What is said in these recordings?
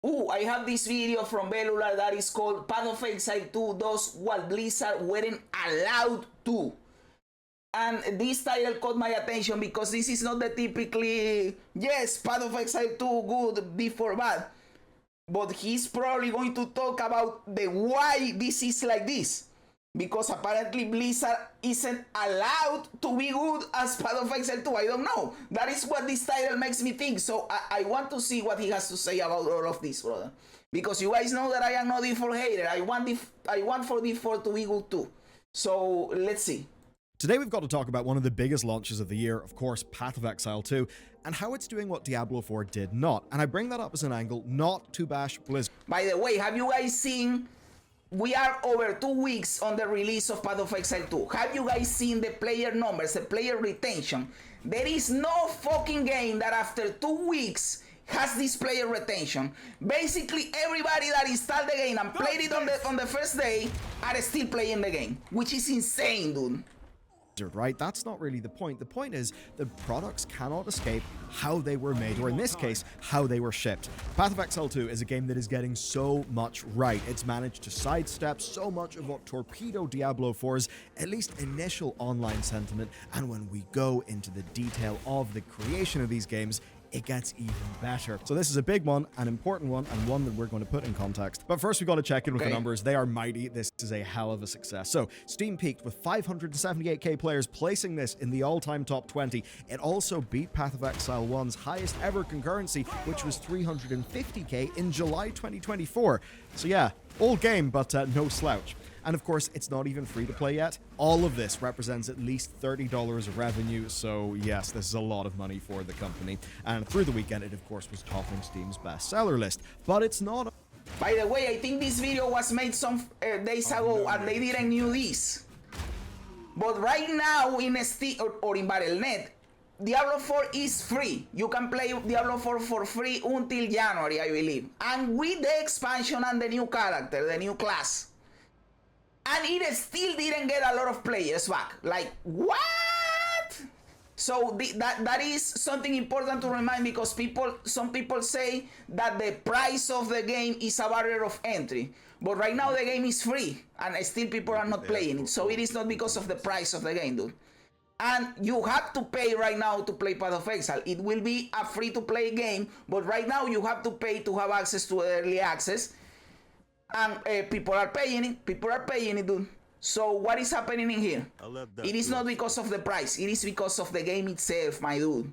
I have this video from Bellular that is called Path of Exile 2 does what Blizzard weren't allowed to. And this title caught my attention because this is not the typically, yes, Path of Exile 2 good before bad. But he's probably going to talk about the why this is like this. Because apparently Blizzard isn't allowed to be good as Path of Exile 2. I don't know. That is what this title makes me think. So I want to see what he has to say about all of this, brother. Because you guys know that I am not default hater. I want for default to be good too. So let's see. Today we've got to talk about one of the biggest launches of the year, of course, Path of Exile 2, and how it's doing what Diablo 4 did not. And I bring that up as an angle not to bash Blizzard. By the way, have you guys seen... We are over 2 weeks on the release of Path of Exile 2. Have you guys seen the player numbers, the player retention? There is no fucking game that after 2 weeks has this player retention. Basically, everybody that installed the game and played it on the first day are still playing the game, which is insane, dude. Right? That's not really the point. The point is the products cannot escape how they were made, or in this case, how they were shipped. Path of Exile 2 is a game that is getting so much right. It's managed to sidestep so much of what torpedoed Diablo 4's at least initial online sentiment, and when we go into the detail of the creation of these games, it gets even better. So this is a big one, an important one, and one that we're going to put in context. But first, we've got to check in with the numbers. They are mighty. This is a hell of a success. So Steam peaked with 578k players, placing this in the all-time top 20. It also beat Path of Exile 1's highest ever concurrency, which was 350k in July 2024. So yeah, old game, but no slouch. And of course, it's not even free to play yet. All of this represents at least $30 of revenue, so yes, this is a lot of money for the company. And through the weekend, it of course was topping Steam's bestseller list. But it's not... By the way, I think this video was made some days ago and they didn't know this. But right now in Steam or in Battle.net, Diablo 4 is free. You can play Diablo 4 for free until January, I believe. And with the expansion and the new character, the new class. And it still didn't get a lot of players back. Like, what? So that is something important to remind, because some people say that the price of the game is a barrier of entry. But right now the game is free and still people are not playing it. So it is not because of the price of the game, dude. And you have to pay right now to play Path of Exile. It will be a free-to-play game, but right now you have to pay to have access to early access. And people are paying it. People are paying it, dude. So what is happening in here? It is not because of the price. It is because of the game itself, my dude.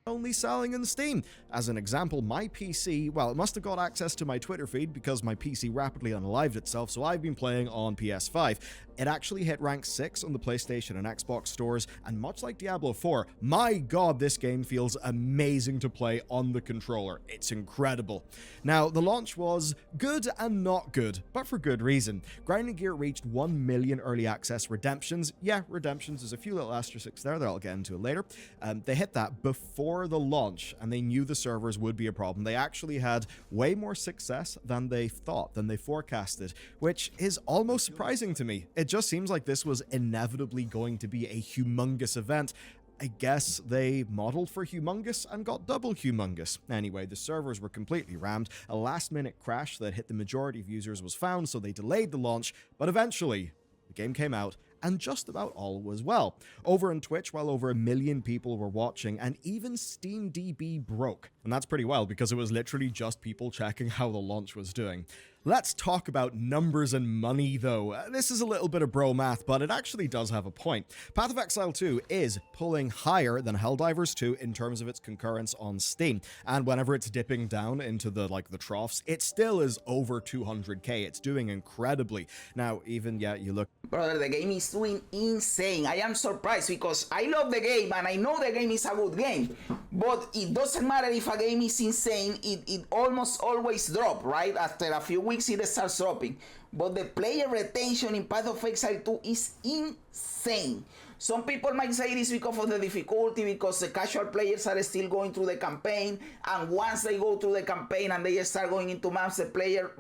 Only selling in Steam. As an example, my PC, well, it must have got access to my Twitter feed because my PC rapidly unalived itself, so I've been playing on PS5. It actually hit rank 6 on the PlayStation and Xbox stores, and much like Diablo 4, my god, this game feels amazing to play on the controller. It's incredible. Now, the launch was good and not good, but for good reason. Grinding Gear reached 1 million early access redemptions. Yeah, redemptions, there's a few little asterisks there that I'll get into later. They hit that before the launch, and they knew the servers would be a problem. They actually had way more success than they thought, than they forecasted, which is almost surprising to me. It just seems like this was inevitably going to be a humongous event. I guess they modeled for humongous and got double humongous. Anyway, the servers were completely rammed. A last-minute crash that hit the majority of users was found, so they delayed the launch, but eventually the game came out, and just about all was well. Over on Twitch, well over 1 million people were watching, and even SteamDB broke. And that's pretty well, because it was literally just people checking how the launch was doing. Let's talk about numbers and money, though. This is a little bit of bro math, but it actually does have a point. Path of Exile 2 is pulling higher than Helldivers 2 in terms of its concurrence on Steam, and whenever it's dipping down into the troughs, it still is over 200k. It's doing incredibly. Now, even, yeah, you look... Brother, the game is doing insane. I am surprised because I love the game and I know the game is a good game, but it doesn't matter if a game is insane, it almost always drops, right? After a few weeks it starts dropping. But the player retention in Path of Exile 2 is insane. Some people might say it is because of the difficulty, because the casual players are still going through the campaign, and once they go through the campaign and they start going into maps, the player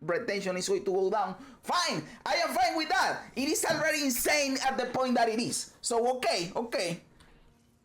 retention is going to go down. Fine, I am fine with that. It is already insane at the point that it is. So okay.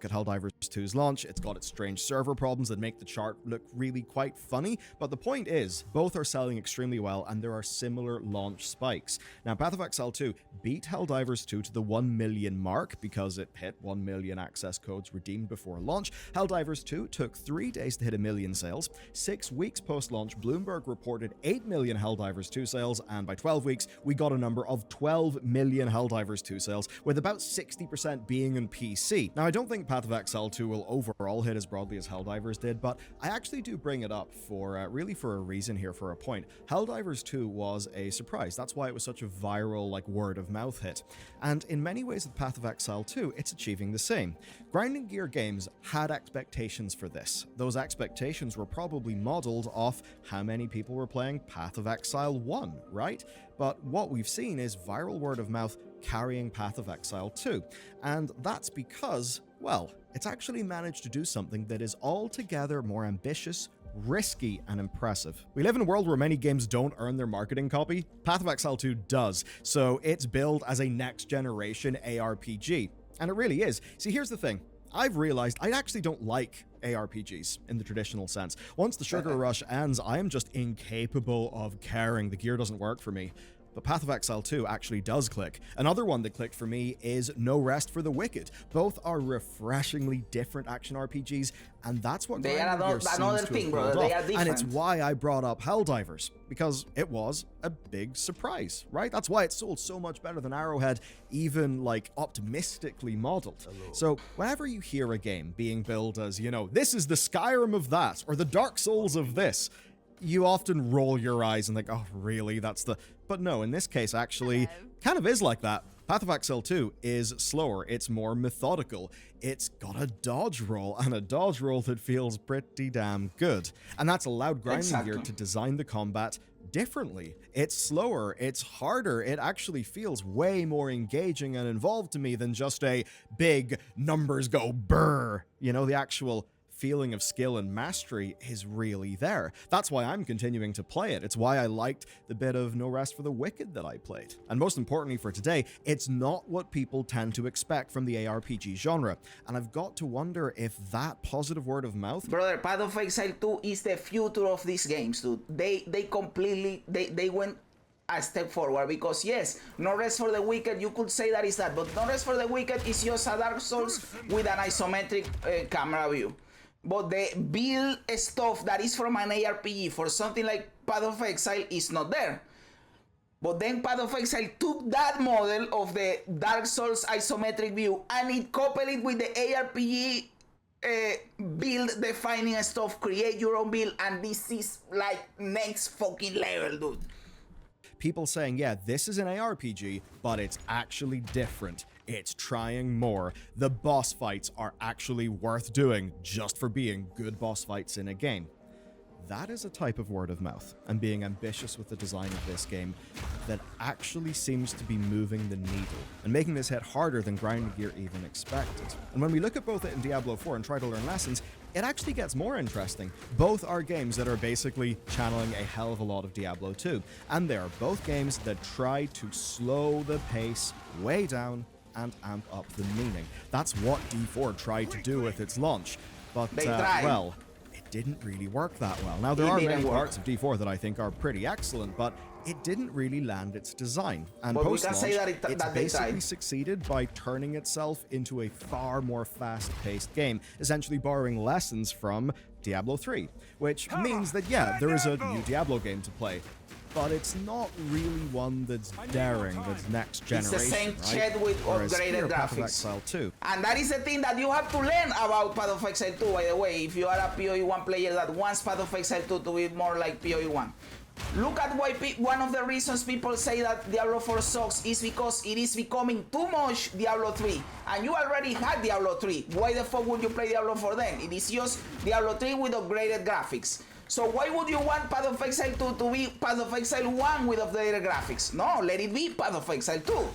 At Helldivers 2's launch. It's got its strange server problems that make the chart look really quite funny, but the point is, both are selling extremely well and there are similar launch spikes. Now, Path of Exile 2 beat Helldivers 2 to the 1 million mark because it hit 1 million access codes redeemed before launch. Helldivers 2 took 3 days to hit 1 million sales. 6 weeks post-launch, Bloomberg reported 8 million Helldivers 2 sales, and by 12 weeks, we got a number of 12 million Helldivers 2 sales, with about 60% being on PC. Now, I don't think Path of Exile 2 will overall hit as broadly as Helldivers did, but I actually do bring it up for really for a reason here, for a point. Helldivers 2 was a surprise. That's why it was such a viral, like, word-of-mouth hit. And in many ways with Path of Exile 2, it's achieving the same. Grinding Gear Games had expectations for this. Those expectations were probably modeled off how many people were playing Path of Exile 1, right? But what we've seen is viral word-of-mouth carrying Path of Exile 2. And that's because, well, it's actually managed to do something that is altogether more ambitious, risky, and impressive. We live in a world where many games don't earn their marketing copy. Path of Exile 2 does, so it's billed as a next-generation ARPG. And it really is. See, here's the thing. I've realized I actually don't like ARPGs in the traditional sense. Once the sugar rush ends, I am just incapable of caring. The gear doesn't work for me. But Path of Exile 2 actually does click. Another one that clicked for me is No Rest for the Wicked. Both are refreshingly different action RPGs, and that's what they are another thing, bro. They are different. And it's why I brought up Helldivers, because it was a big surprise, right? That's why it sold so much better than Arrowhead, even like optimistically modeled. Hello. So whenever you hear a game being billed as, you know, this is the Skyrim of that, or the Dark Souls of this, you often roll your eyes and think, oh, really? That's the... But no, in this case, actually, kind of is like that. Path of Exile 2 is slower, it's more methodical, it's got a dodge roll, and a dodge roll that feels pretty damn good. And that's allowed Grinding Gear to design the combat differently. It's slower, it's harder, it actually feels way more engaging and involved to me than just a big numbers go brrr. You know, the actual feeling of skill and mastery is really there. That's why I'm continuing to play it. It's why I liked the bit of No Rest for the Wicked that I played. And most importantly for today, it's not what people tend to expect from the ARPG genre. And I've got to wonder if that positive word of mouth... Brother, Path of Exile 2 is the future of these games, dude. They completely... They went a step forward, because yes, No Rest for the Wicked, you could say that is that, but No Rest for the Wicked is just a Dark Souls with an isometric camera view. But the build stuff that is from an ARPG for something like Path of Exile is not there. But then Path of Exile took that model of the Dark Souls isometric view and it coupled it with the ARPG build defining stuff, create your own build, and this is like next fucking level, dude. People saying, yeah, this is an ARPG, but it's actually different. It's trying more. The boss fights are actually worth doing just for being good boss fights in a game. That is a type of word of mouth, and being ambitious with the design of this game that actually seems to be moving the needle, and making this hit harder than Grinding Gear even expected. And when we look at both it and Diablo 4 and try to learn lessons, it actually gets more interesting. Both are games that are basically channeling a hell of a lot of Diablo 2, and they are both games that try to slow the pace way down and amp up the meaning. That's what D4 tried to do with its launch, but well, it didn't really work that well. Now, there are many parts of D4 that I think are pretty excellent, but it didn't really land its design. And post-launch, it's basically succeeded by turning itself into a far more fast-paced game, essentially borrowing lessons from Diablo 3, which means that, yeah, there is a new Diablo game to play, but it's not really one that's daring, that's next generation. It's the same right? shit with upgraded graphics. Path of Exile 2. And that is the thing that you have to learn about Path of Exile 2, by the way, if you are a PoE1 player that wants Path of Exile 2 to be more like PoE1. Look at why one of the reasons people say that Diablo 4 sucks is because it is becoming too much Diablo 3. And you already had Diablo 3. Why the fuck would you play Diablo 4 then? It is just Diablo 3 with upgraded graphics. So why would you want Path of Exile 2 to be Path of Exile 1 with updated graphics? No, let it be Path of Exile 2.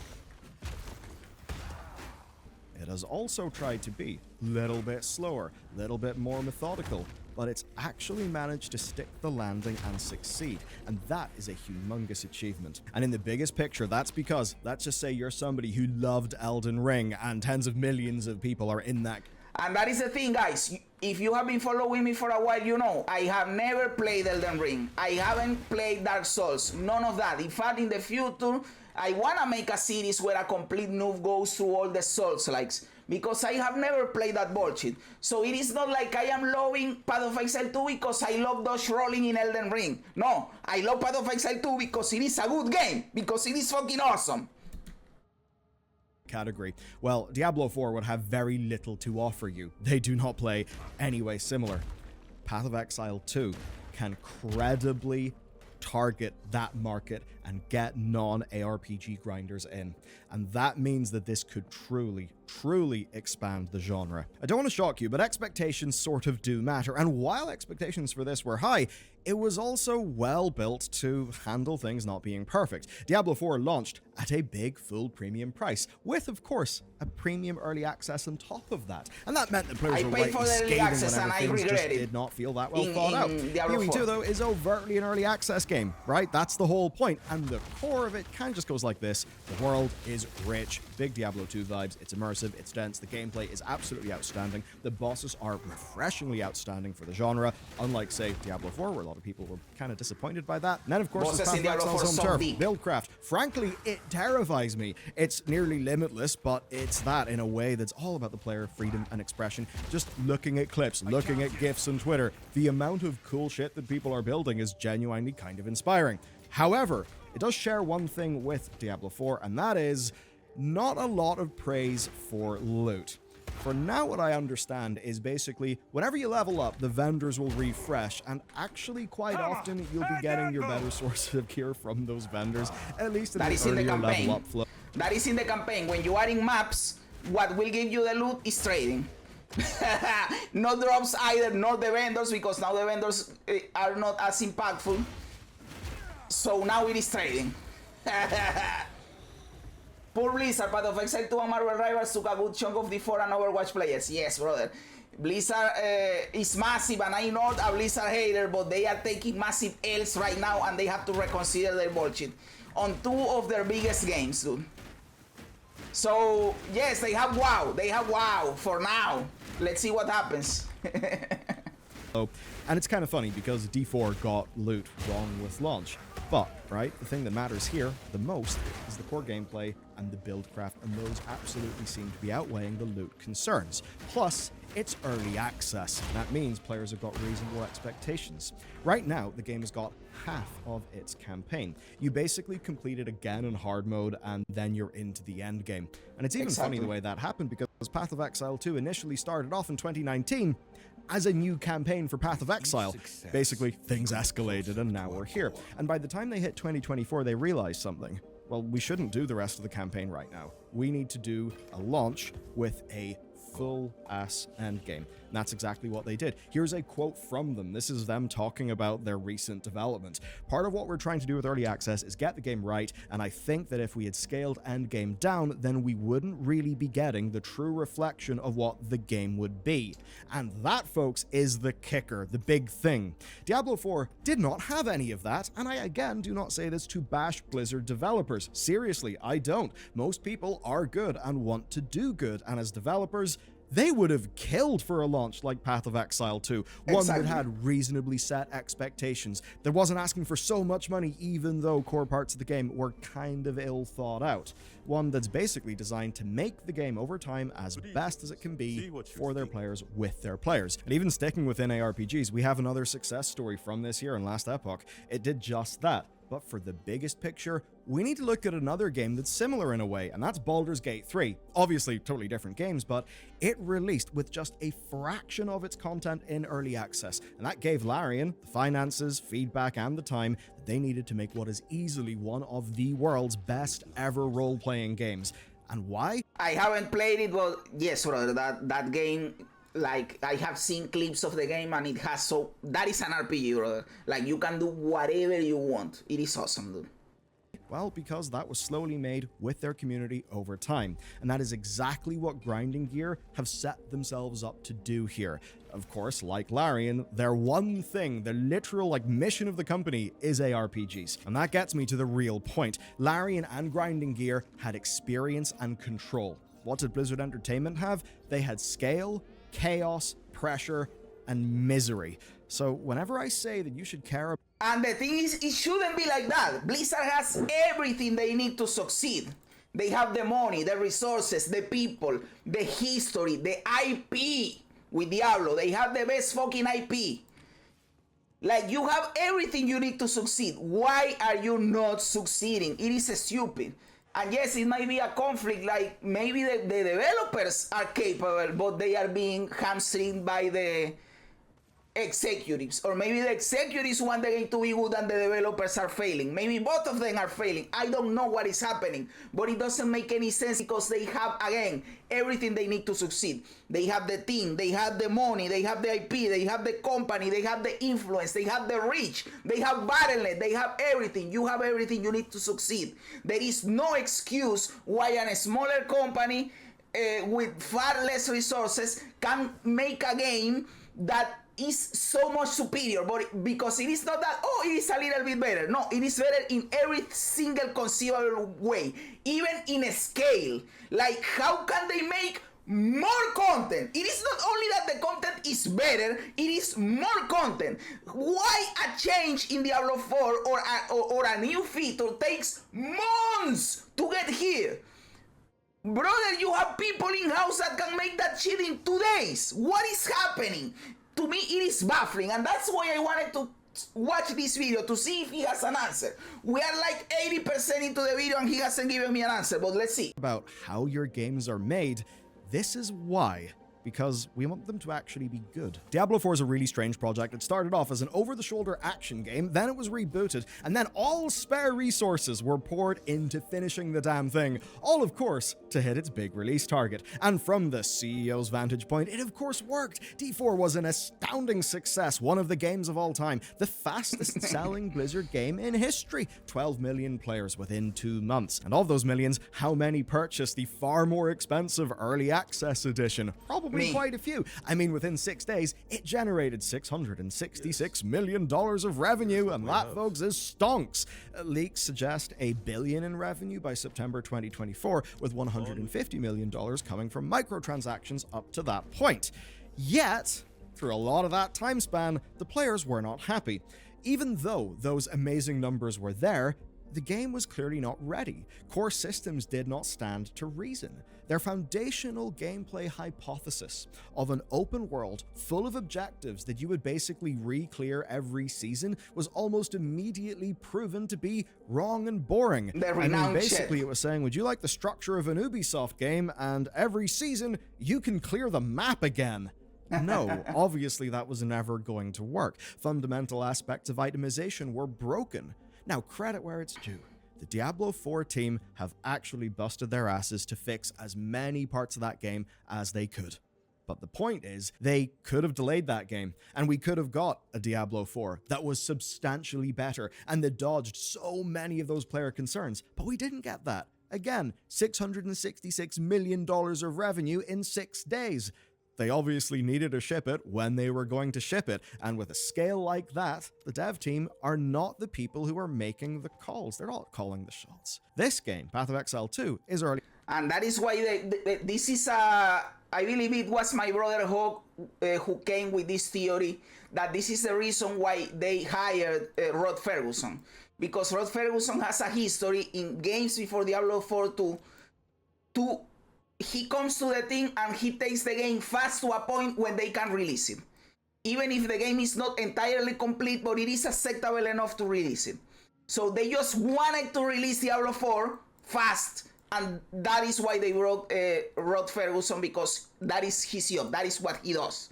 It has also tried to be a little bit slower, a little bit more methodical, but it's actually managed to stick the landing and succeed, and that is a humongous achievement. And in the biggest picture, that's because, let's just say you're somebody who loved Elden Ring, and tens of millions of people are in that. And that is the thing, guys. If you have been following me for a while, you know I have never played Elden Ring. I haven't played Dark Souls. None of that. In fact, in the future, I want to make a series where a complete noob goes through all the Souls-likes, because I have never played that bullshit. So it is not like I am loving Path of Exile 2 because I love dodge rolling in Elden Ring. No, I love Path of Exile 2 because it is a good game, because it is fucking awesome. Category. Well, Diablo 4 would have very little to offer you. They do not play any way similar. Path of Exile 2 can credibly target that market and get non-ARPG grinders in. And that means that this could truly expand the genre. I don't want to shock you, but expectations sort of do matter. And while expectations for this were high, it was also well built to handle things not being perfect. Diablo 4 launched at a big full premium price, with, of course, a premium early access on top of that. And that meant that players were rightly scathing whenever things just did not feel that well thought out. Here we do, though, is overtly an early access game, right? That's the whole point. And the core of it kind of just goes like this. The world is rich. Big Diablo 2 vibes. It's immersive. It's dense. The gameplay is absolutely outstanding. The bosses are refreshingly outstanding for the genre, unlike, say, Diablo 4, where a lot of people were kind of disappointed by that. And then, of course, there's Path of Exile's home turf, buildcraft. Frankly, it terrifies me. It's nearly limitless, but it's that in a way that's all about the player, freedom and expression. Just looking at clips, looking at GIFs on Twitter, the amount of cool shit that people are building is genuinely kind of inspiring. However, it does share one thing with Diablo 4, and that is not a lot of praise for loot. For now, what I understand is basically whenever you level up, the vendors will refresh, and actually quite often you'll be getting your better sources of gear from those vendors, at least in the earlier level up flow. That is in the campaign. When you are in maps, what will give you the loot is trading. No drops either, not the vendors, because now the vendors are not as impactful. So now it is trading. Poor Blizzard, Path of Exile 2 and Marvel Rivals took a good chunk of the 4 and Overwatch players. Yes, brother. Blizzard is massive, and I'm not a Blizzard hater, but they are taking massive L's right now, and they have to reconsider their bullshit on 2 of their biggest games, dude. So, yes, they have WoW. They have WoW for now. Let's see what happens. And it's kind of funny because D4 got loot wrong with launch. But, right, the thing that matters here the most is the core gameplay and the buildcraft, and those absolutely seem to be outweighing the loot concerns. Plus, it's early access. That means players have got reasonable expectations. Right now, the game has got half of its campaign. You basically complete it again in hard mode, and then you're into the end game. And it's even funny the way that happened, because Path of Exile 2 initially started off in 2019 as a new campaign for Path of Exile. Basically, things escalated, and now we're here. And by the time they hit 2024, they realized something. Well, we shouldn't do the rest of the campaign right now. We need to do a launch with a full-ass endgame. And that's exactly what they did. Here's a quote from them. This is them talking about their recent development. Part of what we're trying to do with early access is get the game right, and I think that if we had scaled endgame down, then we wouldn't really be getting the true reflection of what the game would be. And that, folks, is the kicker, the big thing. Diablo 4 did not have any of that, and I again do not say this to bash Blizzard developers. Seriously, I don't. Most people are good and want to do good, and as developers, they would have killed for a launch like Path of Exile 2, one that had reasonably set expectations, that wasn't asking for so much money even though core parts of the game were kind of ill thought out, one that's basically designed to make the game over time as best as it can be for their players with their players. And even sticking within ARPGs, we have another success story from this year in Last Epoch. It did just that. But for the biggest picture, we need to look at another game that's similar in a way, and that's Baldur's Gate 3. Obviously, totally different games, but it released with just a fraction of its content in early access, and that gave Larian the finances, feedback, and the time that they needed to make what is easily one of the world's best ever role-playing games. And why? I haven't played it, but yes, brother, that game... Like, I have seen clips of the game, and it has that is an RPG, brother. Like, you can do whatever you want. It is awesome, dude. Well, because that was slowly made with their community over time. And that is exactly what Grinding Gear have set themselves up to do here. Of course, like Larian, their one thing, the literal mission of the company is ARPGs. And that gets me to the real point. Larian and Grinding Gear had experience and control. What did Blizzard Entertainment have? They had scale, chaos, pressure, and misery. So whenever I say that you should care about... And the thing is, it shouldn't be like that. Blizzard has everything they need to succeed. They have the money, the resources, the people, the history, the IP with Diablo. They have the best fucking IP. Like, you have everything you need to succeed. Why are you not succeeding? It is stupid. And yes, it might be a conflict, like maybe the developers are capable, but they are being hamstringed by the executives, or maybe the executives want the game to be good and the developers are failing. Maybe both of them are failing. I don't know what is happening, but it doesn't make any sense because they have, again, everything they need to succeed. They have the team, they have the money, they have the IP, they have the company, they have the influence, they have the reach, they have Battle.net, they have everything. You have everything you need to succeed. There is no excuse why a smaller company with far less resources can make a game that is so much superior, but because it is not that, oh, it is a little bit better. No, it is better in every single conceivable way, even in a scale. Like, how can they make more content? It is not only that the content is better, it is more content. Why a change in Diablo 4 or a new feature takes months to get here? Brother, you have people in-house that can make that shit in 2 days. What is happening? To me, it is baffling, and that's why I wanted to watch this video to see if he has an answer. We are like 80% into the video and he hasn't given me an answer, but let's see. About how your games are made, this is why. Because we want them to actually be good. Diablo 4 is a really strange project. It started off as an over-the-shoulder action game, then it was rebooted, and then all spare resources were poured into finishing the damn thing. All, of course, to hit its big release target. And from the CEO's vantage point, it of course worked. D4 was an astounding success, one of the games of all time, the fastest-selling Blizzard game in history. 12 million players within 2 months. And of those millions, how many purchased the far more expensive Early Access Edition? Probably quite a few. I mean, within 6 days, it generated $666 million of revenue, and that, folks, is stonks. Leaks suggest $1 billion in revenue by September 2024, with $150 million coming from microtransactions up to that point. Yet, through a lot of that time span, the players were not happy. Even though those amazing numbers were there, the game was clearly not ready. Core systems did not stand to reason. Their foundational gameplay hypothesis of an open world full of objectives that you would basically re-clear every season was almost immediately proven to be wrong and boring. Basically it was saying, would you like the structure of an Ubisoft game and every season you can clear the map again? No, obviously that was never going to work. Fundamental aspects of itemization were broken. Now, credit where it's due. The Diablo 4 team have actually busted their asses to fix as many parts of that game as they could. But the point is, they could have delayed that game, and we could have got a Diablo 4 that was substantially better, and that dodged so many of those player concerns. But we didn't get that. Again, $666 million of revenue in 6 days. They obviously needed to ship it when they were going to ship it, and with a scale like that, the dev team are not the people who are making the calls. They're not calling the shots. This game, Path of Exile 2, is early. And that is why this is I believe it was my brother Hawk who came with this theory, that this is the reason why they hired Rod Ferguson. Because Rod Ferguson has a history in games before Diablo 4 to he comes to the thing and he takes the game fast to a point when they can release it. Even if the game is not entirely complete, but it is acceptable enough to release it. So they just wanted to release Diablo 4 fast, and that is why they brought Rod Ferguson, because that is his job, that is what he does.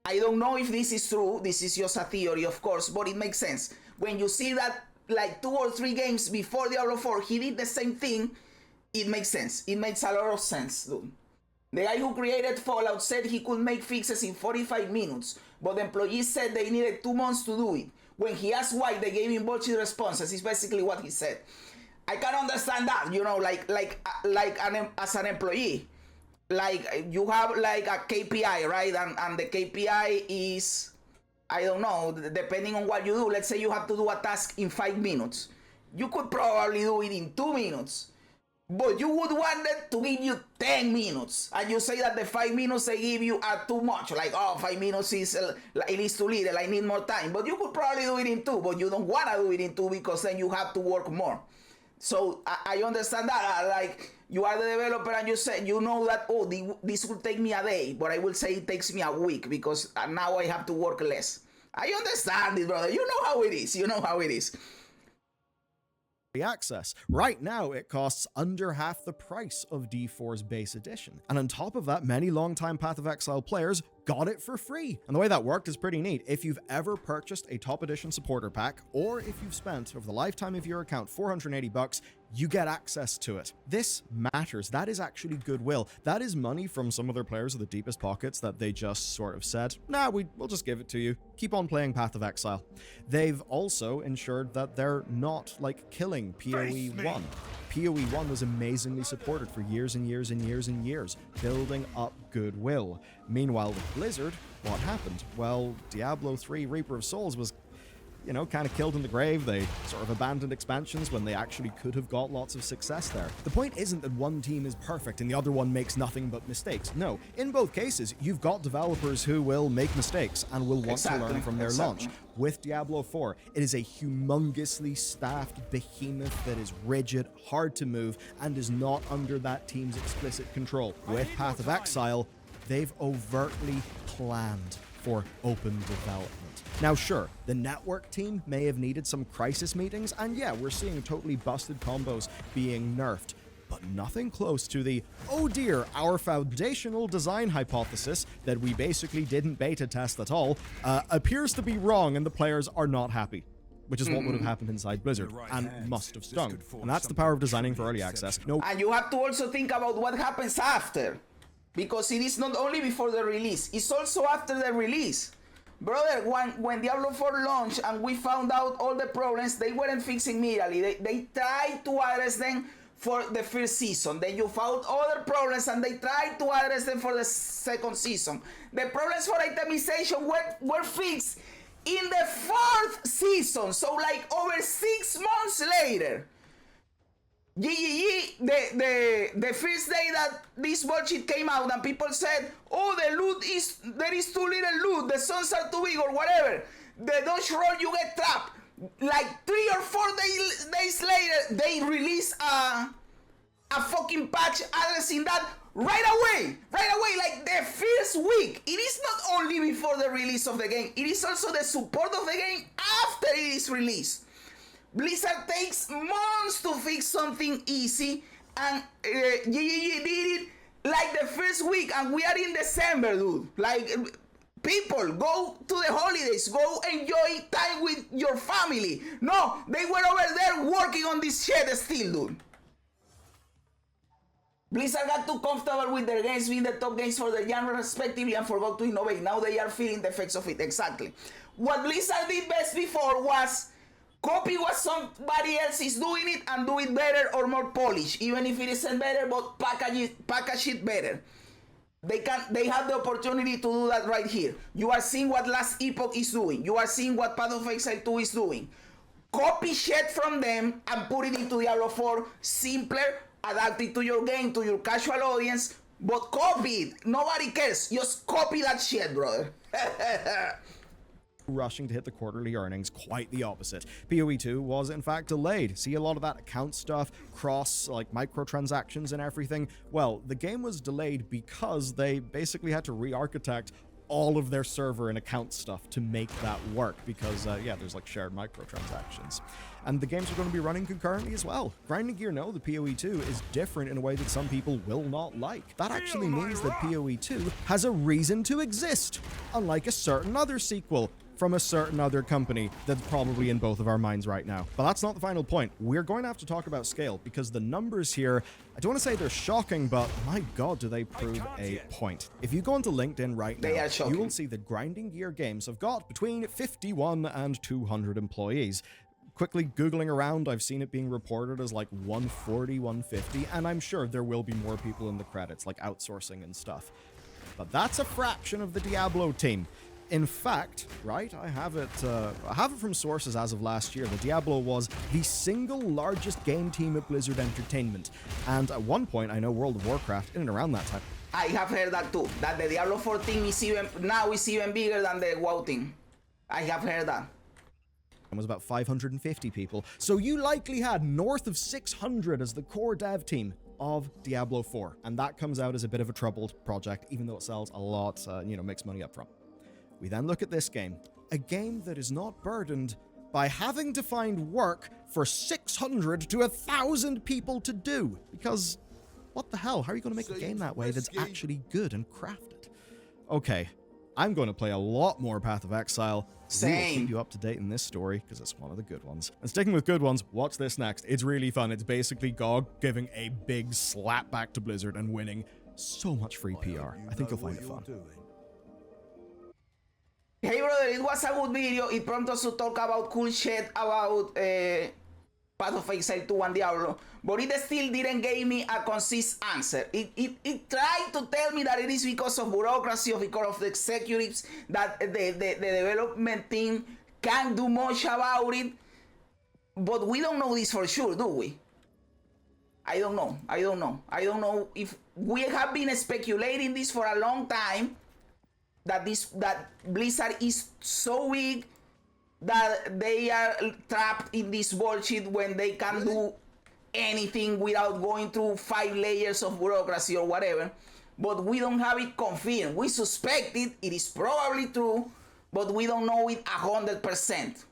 I don't know if this is true, this is just a theory, of course, but it makes sense. When you see that like 2 or 3 games before Diablo 4, he did the same thing, it makes sense. It makes a lot of sense, dude. The guy who created Fallout said he could make fixes in 45 minutes, but the employees said they needed 2 months to do it. When he asked why, they gave him bullshit responses. Is basically what he said. I can understand that, you know, as an employee, like you have like a KPI, right? And the KPI is, I don't know, depending on what you do. Let's say you have to do a task in 5 minutes. You could probably do it in 2 minutes. but you would want them to give you 10 minutes, and you say that the 5 minutes they give you are too much, like, oh, 5 minutes is it is too little, I need more time. But you could probably do it in 2, but you don't want to do it in 2 because then you have to work more. So I understand that, like, you are the developer and you say, you know that, oh, this will take me a day, but I will say it takes me a week because now I have to work less. I understand it, brother. You know how it is. You know how it is. Access. Right now, it costs under half the price of D4's base edition. And on top of that, many longtime Path of Exile players got it for free. And the way that worked is pretty neat. If you've ever purchased a top edition supporter pack, or if you've spent over the lifetime of your account $480, you get access to it. This matters. That is actually goodwill. That is money from some other players of the deepest pockets that they just sort of said, nah, we'll just give it to you. Keep on playing Path of Exile. They've also ensured that they're not, like, killing PoE 1. PoE 1 was amazingly supported for years and years and years and years, building up goodwill. Meanwhile, with Blizzard, what happened? Well, Diablo 3 Reaper of Souls was, you know, kind of killed in the grave. They sort of abandoned expansions when they actually could have got lots of success there. The point isn't that one team is perfect and the other one makes nothing but mistakes. No, in both cases, you've got developers who will make mistakes and will want to learn from their launch. With Diablo 4, it is a humongously staffed behemoth that is rigid, hard to move, and is not under that team's explicit control. With Path of Exile, they've overtly planned for open development. Now sure, the network team may have needed some crisis meetings, and yeah, we're seeing totally busted combos being nerfed, but nothing close to the, oh dear, our foundational design hypothesis that we basically didn't beta test at all, appears to be wrong and the players are not happy. Which is what would have happened inside Blizzard, and must have stung. And that's the power of designing for early access. And you have to also think about what happens after, because it is not only before the release, it's also after the release. Brother, when Diablo 4 launched and we found out all the problems, they weren't fixing immediately. They tried to address them for the first season. Then you found other problems and they tried to address them for the second season. The problems for itemization were fixed in the 4th season. So like over 6 months later. GGG, the first day that this bullshit came out and people said, oh, there is too little loot, the sons are too big or whatever, the dodge roll, you get trapped. Like 3 or 4 days later, they release a fucking patch addressing that right away, like the first week. It is not only before the release of the game, it is also the support of the game after it is released. Blizzard takes months to fix something easy, and GGG did it like the first week, and we are in December, dude. Like, people, go to the holidays, go enjoy time with your family. No, they were over there working on this shit still, dude. Blizzard got too comfortable with their games being the top games for the genre respectively and forgot to innovate. Now they are feeling the effects of it, exactly. What Blizzard did best before was copy what somebody else is doing it and do it better or more polished, even if it isn't better, but package it better. They have the opportunity to do that right here. You are seeing what Last Epoch is doing. You are seeing what Path of Exile 2 is doing. Copy shit from them and put it into Diablo 4. Simpler, adapt it to your game, to your casual audience, but copy it. Nobody cares. Just copy that shit, brother. Rushing to hit the quarterly earnings, quite the opposite. PoE 2 was in fact delayed. See a lot of that account stuff, cross, like microtransactions and everything. Well, the game was delayed because they basically had to re-architect all of their server and account stuff to make that work because, yeah, there's like shared microtransactions. And the games are going to be running concurrently as well. Grinding Gear know the PoE 2 is different in a way that some people will not like. That actually means that PoE 2 has a reason to exist, unlike a certain other sequel from a certain other company that's probably in both of our minds right now. But that's not the final point. We're going to have to talk about scale, because the numbers here, I don't want to say they're shocking, but my god, do they prove a point. If you go onto LinkedIn right now, you will see that Grinding Gear Games have got between 51 and 200 employees. Quickly Googling around, I've seen it being reported as like 140, 150, and I'm sure there will be more people in the credits, like outsourcing and stuff. But that's a fraction of the Diablo team. In fact, right, I have it from sources as of last year that Diablo was the single largest game team at Blizzard Entertainment. And at one point, I know World of Warcraft, in and around that time, I have heard that too, that the Diablo 4 team is even bigger than the WoW team. I have heard that. It was about 550 people. So you likely had north of 600 as the core dev team of Diablo 4. And that comes out as a bit of a troubled project, even though it sells a lot, makes money up front. We then look at this game, a game that is not burdened by having to find work for 600 to 1,000 people to do. Because what the hell? How are you going to make a game that way that's actually good and crafted? Okay, I'm going to play a lot more Path of Exile. Same. We will keep you up to date in this story because it's one of the good ones. And sticking with good ones, watch this next. It's really fun. It's basically GOG giving a big slap back to Blizzard and winning so much free PR. I think you'll find it fun. Hey brother, it was a good video. It prompted us to talk about cool shit about Path of Exile 2 and Diablo, but it still didn't give me a concise answer. It tried to tell me that it is because of bureaucracy or because of the executives that the development team can't do much about it, but we don't know this for sure, do we? I don't know. I don't know if we have been speculating this for a long time, that Blizzard is so big that they are trapped in this bullshit when they can't do anything without going through 5 layers of bureaucracy or whatever. But we don't have it confirmed. We suspect it. It is probably true, but we don't know it 100%.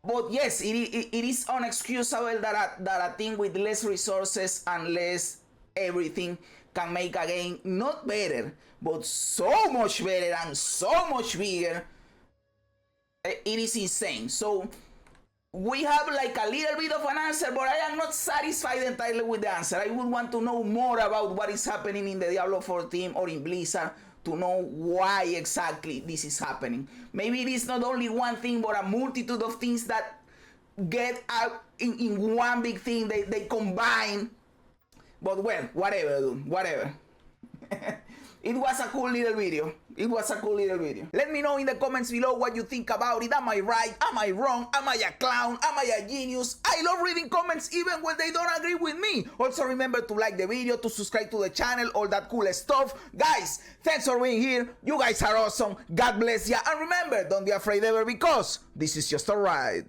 But yes, it is unexcusable that a team with less resources and less everything can make a game not better, but so much better and so much bigger. It is insane. So we have like a little bit of an answer, but I am not satisfied entirely with the answer. I would want to know more about what is happening in the Diablo 4 team or in Blizzard to know why exactly this is happening. Maybe it is not only one thing, but a multitude of things that get out in one big thing. They combine. But well, whatever, dude, whatever. It was a cool little video. Let me know in the comments below what you think about it. Am I right? Am I wrong? Am I a clown? Am I a genius? I love reading comments even when they don't agree with me. Also remember to like the video, to subscribe to the channel, all that cool stuff. Guys, thanks for being here. You guys are awesome. God bless ya. And remember, don't be afraid ever, because this is just a ride.